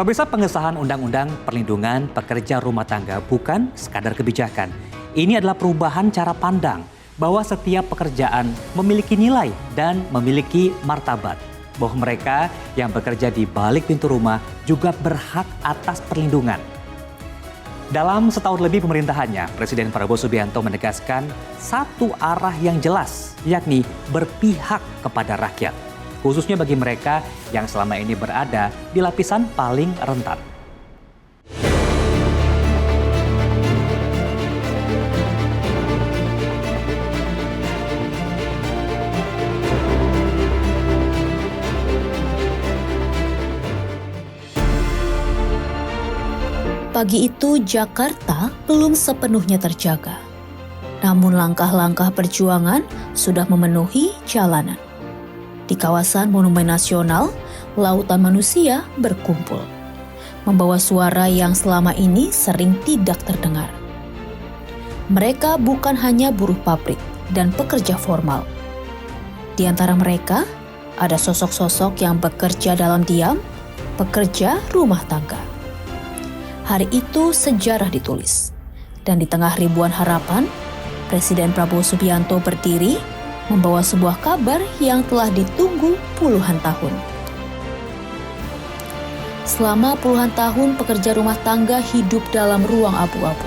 Pemirsa, pengesahan Undang-Undang Perlindungan Pekerja Rumah Tangga bukan sekadar kebijakan. Ini adalah perubahan cara pandang bahwa setiap pekerjaan memiliki nilai dan memiliki martabat. Bahwa mereka yang bekerja di balik pintu rumah juga berhak atas perlindungan. Dalam setahun lebih pemerintahannya, Presiden Prabowo Subianto menegaskan satu arah yang jelas, yakni berpihak kepada rakyat. Khususnya bagi mereka yang selama ini berada di lapisan paling rentan. Pagi itu Jakarta belum sepenuhnya terjaga. Namun langkah-langkah perjuangan sudah memenuhi jalanan. Di kawasan Monumen Nasional, lautan manusia berkumpul, membawa suara yang selama ini sering tidak terdengar. Mereka bukan hanya buruh pabrik dan pekerja formal. Di antara mereka, ada sosok-sosok yang bekerja dalam diam, pekerja rumah tangga. Hari itu sejarah ditulis, dan di tengah ribuan harapan, Presiden Prabowo Subianto berdiri membawa sebuah kabar yang telah ditunggu puluhan tahun. Selama puluhan tahun, pekerja rumah tangga hidup dalam ruang abu-abu.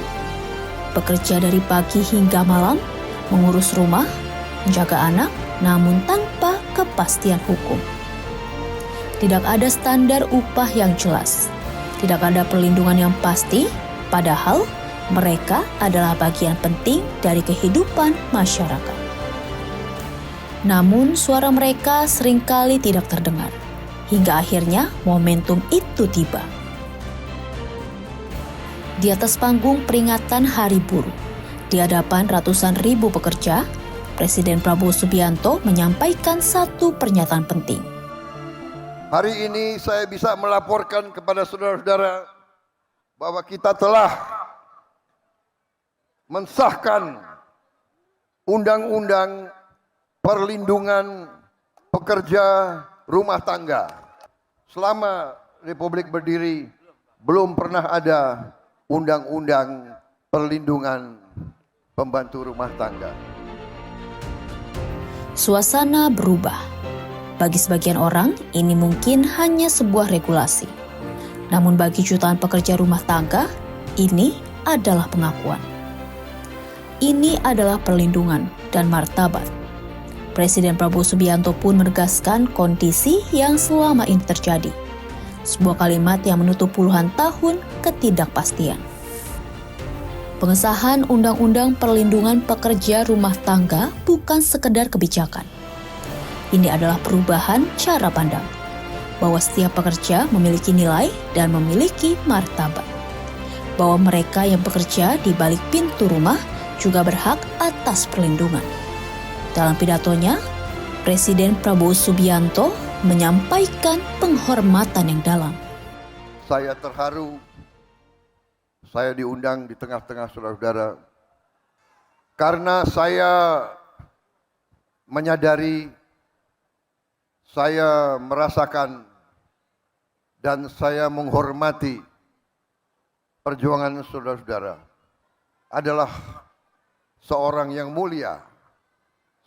Bekerja dari pagi hingga malam, mengurus rumah, menjaga anak, namun tanpa kepastian hukum. Tidak ada standar upah yang jelas. Tidak ada perlindungan yang pasti, padahal mereka adalah bagian penting dari kehidupan masyarakat. Namun suara mereka seringkali tidak terdengar, hingga akhirnya momentum itu tiba. Di atas panggung peringatan Hari Buruh, di hadapan ratusan ribu pekerja, Presiden Prabowo Subianto menyampaikan satu pernyataan penting. Hari ini saya bisa melaporkan kepada saudara-saudara bahwa kita telah mensahkan Undang-Undang Perlindungan Pekerja Rumah Tangga. Selama Republik berdiri, belum pernah ada Undang-Undang Perlindungan Pembantu Rumah Tangga. Suasana berubah. Bagi sebagian orang, ini mungkin hanya sebuah regulasi. Namun bagi jutaan pekerja rumah tangga, ini adalah pengakuan. Ini adalah perlindungan dan martabat. Presiden Prabowo Subianto pun menegaskan kondisi yang selama ini terjadi. Sebuah kalimat yang menutup puluhan tahun ketidakpastian. Pengesahan Undang-Undang Perlindungan Pekerja Rumah Tangga bukan sekedar kebijakan. Ini adalah perubahan cara pandang, bahwa setiap pekerja memiliki nilai dan memiliki martabat. Bahwa mereka yang bekerja di balik pintu rumah juga berhak atas perlindungan. Dalam pidatonya, Presiden Prabowo Subianto menyampaikan penghormatan yang dalam. Saya terharu, saya diundang di tengah-tengah saudara-saudara, karena saya menyadari, saya merasakan dan saya menghormati perjuangan saudara-saudara. Adalah seorang yang mulia,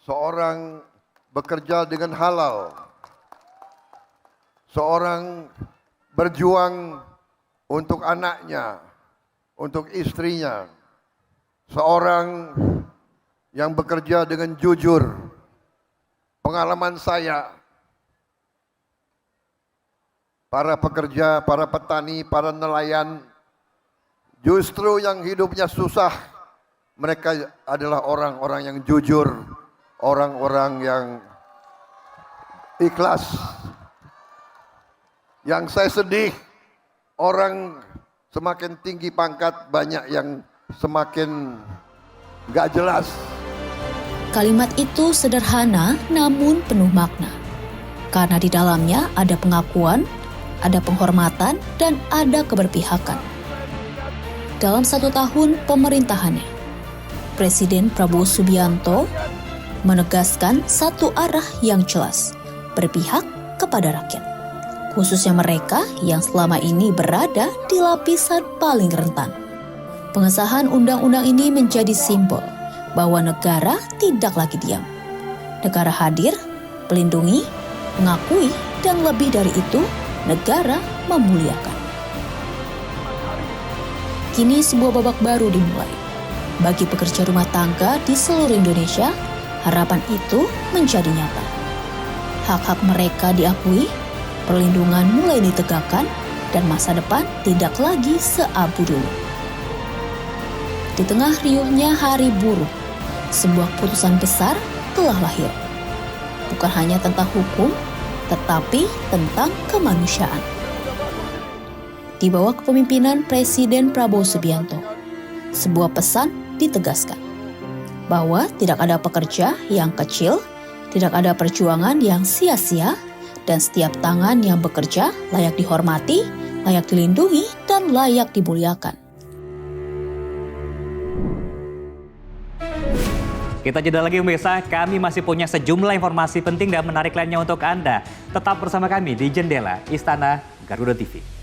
seorang bekerja dengan halal, seorang berjuang untuk anaknya, untuk istrinya, seorang yang bekerja dengan jujur. Pengalaman saya, para pekerja, para petani, para nelayan, justru yang hidupnya susah, mereka adalah orang-orang yang jujur, orang-orang yang ikhlas. Yang saya sedih, orang semakin tinggi pangkat, banyak yang semakin gak jelas. Kalimat itu sederhana namun penuh makna. Karena di dalamnya ada pengakuan, ada penghormatan, dan ada keberpihakan. Dalam 1 tahun pemerintahannya, Presiden Prabowo Subianto menegaskan satu arah yang jelas, berpihak kepada rakyat. khususnya mereka yang selama ini berada di lapisan paling rentan. Pengesahan undang-undang ini menjadi simbol bahwa negara tidak lagi diam. Negara hadir, melindungi, mengakui, dan lebih dari itu, negara memuliakan. Kini sebuah babak baru dimulai. Bagi pekerja rumah tangga di seluruh Indonesia, harapan itu menjadi nyata. Hak-hak mereka diakui, perlindungan mulai ditegakkan, dan masa depan tidak lagi seabu dulu. Di tengah riuhnya Hari Buruh, sebuah putusan besar telah lahir. Bukan hanya tentang hukum, tetapi tentang kemanusiaan. Di bawah kepemimpinan Presiden Prabowo Subianto, sebuah pesan ditegaskan bahwa tidak ada pekerja yang kecil, tidak ada perjuangan yang sia-sia, dan setiap tangan yang bekerja layak dihormati, layak dilindungi, dan layak dimuliakan. Kita jeda lagi pemirsa, kami masih punya sejumlah informasi penting dan menarik lainnya untuk Anda. Tetap bersama kami di Jendela Istana Garuda TV.